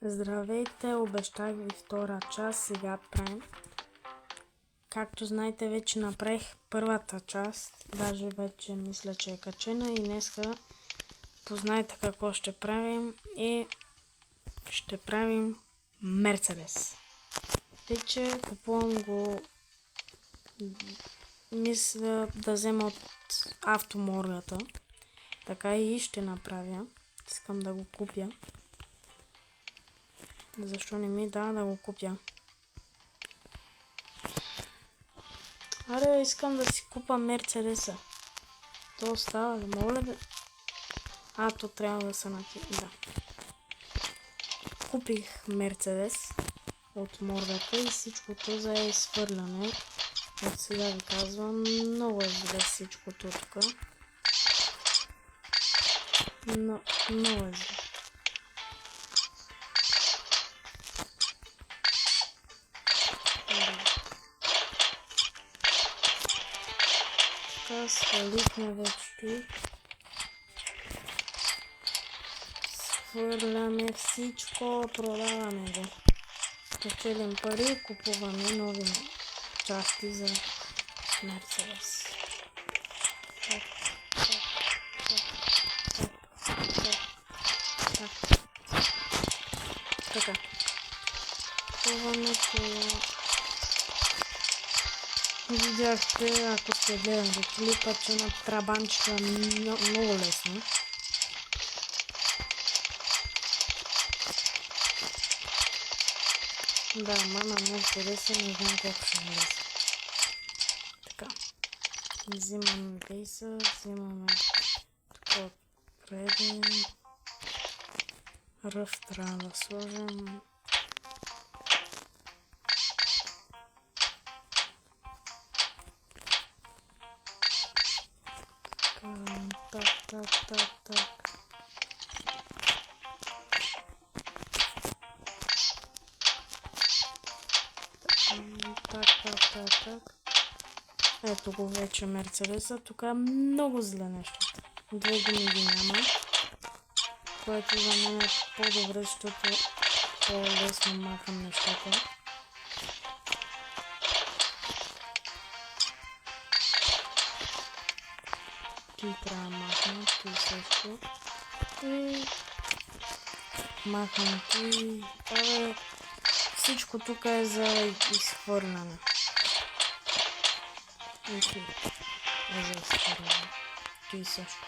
Здравейте, обещах ви втора част, сега правим. Както знаете, вече направих първата част, даже вече мисля, че е качена и днеска познайте какво ще правим и ще правим Мерцедес. Вече купувам го, мисля да взема от автоморгата, така и ще направя. Искам да го купя. Защо не ми дава да го купя? Аре, искам да си купа Мерцедеса. То остава, мога ли да... то трябва да се да. Купих Мерцедес от моргата и всичкото за изхвърляне. От сега ви казвам, много е зле всичкото тук. Но, много е зле. Така, свалихме вече. Свърляме всичко, продаваме го. Печелим пари, купуваме нови части за Мерцедес. Така. Купуваме това. Видяхте, ако сте гледали клипа, че на трабанчика е много лесно. Да, на Мерцедеса не знам колко ще влезе. Така. Взимаме бейса, взимаме такова преден. Ръв трябва да сложим. Так. Так. Ето го вече Мерцедеса. Тук е много зле нещата. Две гуми ги няма. Което за мен е по-добре, защото по-лесно махам нещата. Ти трябва да махна, ти също. И махам ти. Всичко тук е за изхвърляне. И ти е за изхвърляне. Ти също.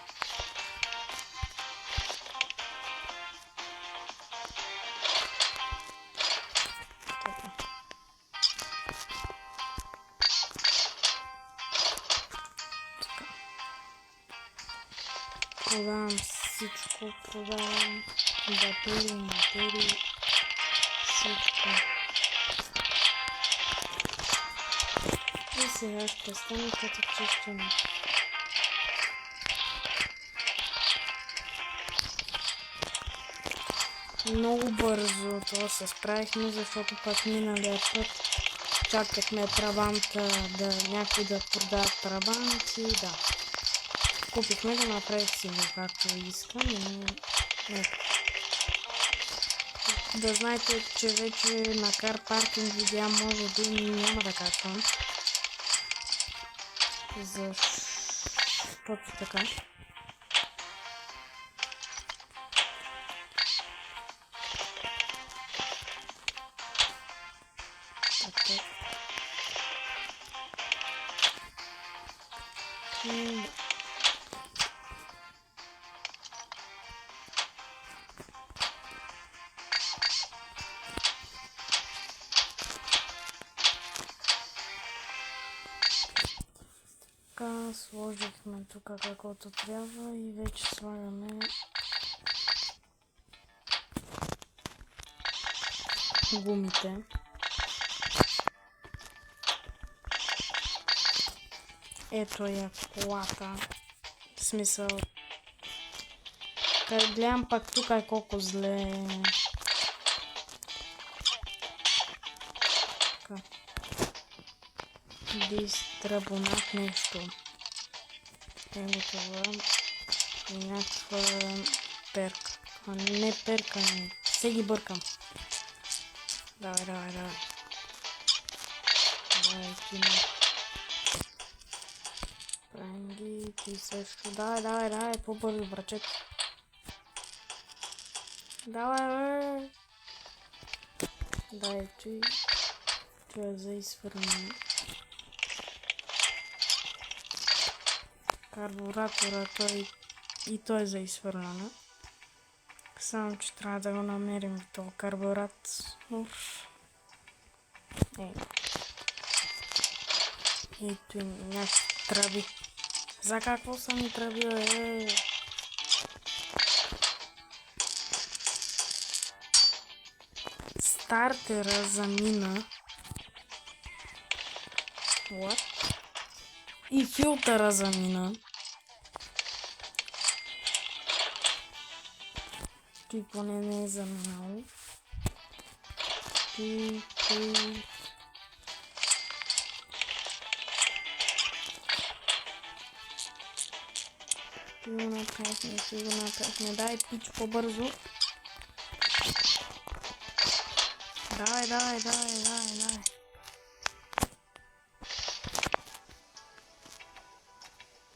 Продавам всичко, продавам батерии, всичко. И сега ще стане като чищане. Много бързо това се справихме, защото пък миналия път чакахме трабанта някой да продават трабанти, да. Купихме да направих си го както искам, но да знаете, че вече на кар паркинг видеа може би няма да качвам. Защото така. Така. Така, сложихме тук каквото трябва и вече слагаме гумите. Ето я колата. В смисъл. Гледам пак тук е колко зле. Така. Дистрабонат нещо. Ето това. И някаква перка. А не перкане. Все ги бъркам. Давай. Давай, ти не. Правим ги, ти също. Давай, по-бързо, брачет. Давай, Дай, ти е за изфърляне. Карбуратора, той е за изфърляне. Само, че трябва да го намерим в този карбуратор. Ето и някакви тръби. За какво са ми тръби, Стартера замина. What? И филтъра замина. Ти поне не е заминал. Ти. Ти го направихме. Дай, пич, по-бързо. Давай.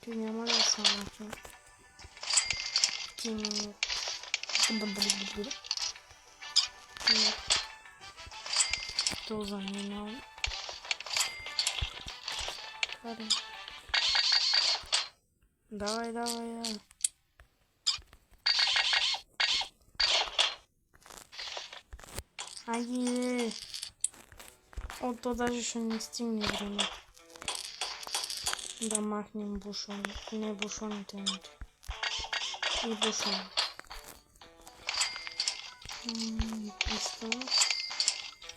Ти няма да се махне. То заминал. Давай. Айде. То даже ще не стигне време. Да махнем бушони. Не бушоните. И бушони.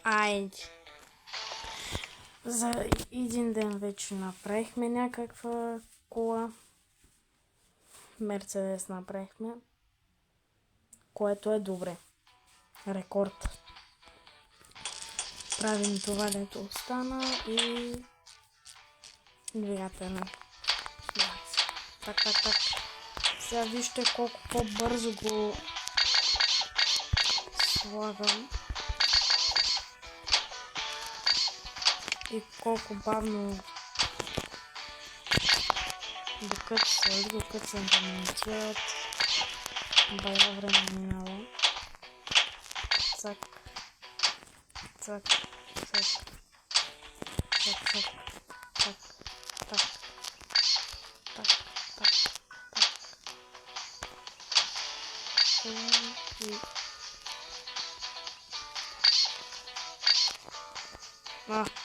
Айде. За един ден вече направихме някаква кола. Мерцедес направихме. Което е добре. Рекорд. Правим това, дето остана и двигателя. Так. Сега вижте колко по-бързо го слагам. И колко бавно докато се ремонтират. Бая време минало. Цак.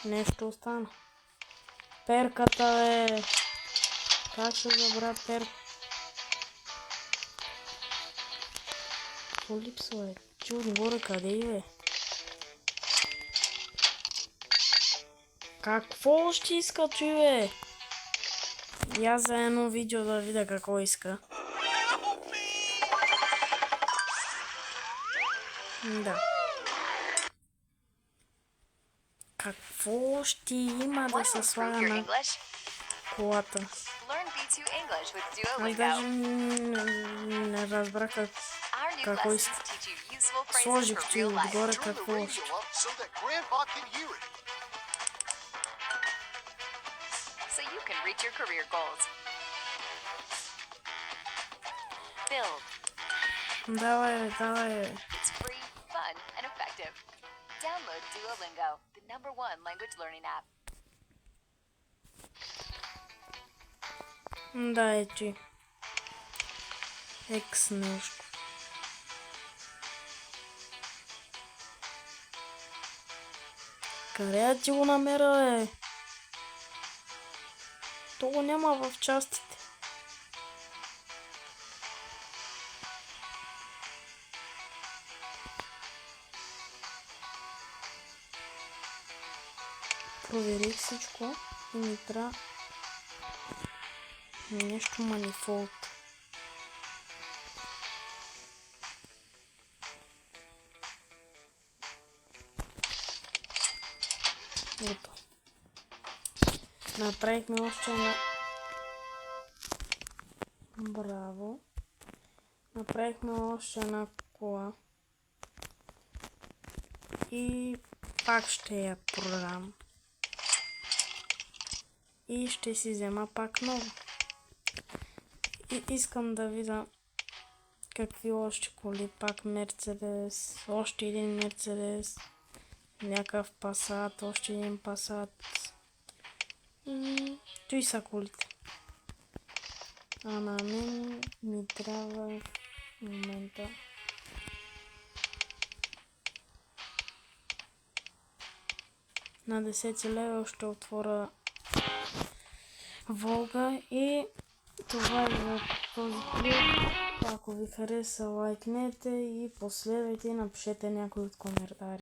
Нещо остана. Перката, Как ще забравя перка? Какво липсва, Че отгоре къде, Какво ще иска, чове? И аз за едно видео да видя какво иска. Да. Какво ще има да се слага на колата? Аз даже не разбрах какво иска. Сложих ти отгоре какво още. Reach your career goals. Build. Давай. It's free, fun, and effective. Download Duolingo, the #1 language learning app. Да, ето. Екс нещо. Къде да ти го намеря, То го няма в частите. Проверих всичко и ми трябва нещо манифолд. Ето. Направихме още една. Браво. Направихме още една кола. И пак ще я продам. И ще си взема пак много. И искам да видя какви още коли. Пак Мерцедес, още един Мерцедес, някакъв Пасат, още един Пасат. Той са колите. А на мен ми трябва в момента на 10 лева ще отворя Волга и това е за този клип. Ако ви хареса, лайкнете и последвайте и напишете някой от коментари.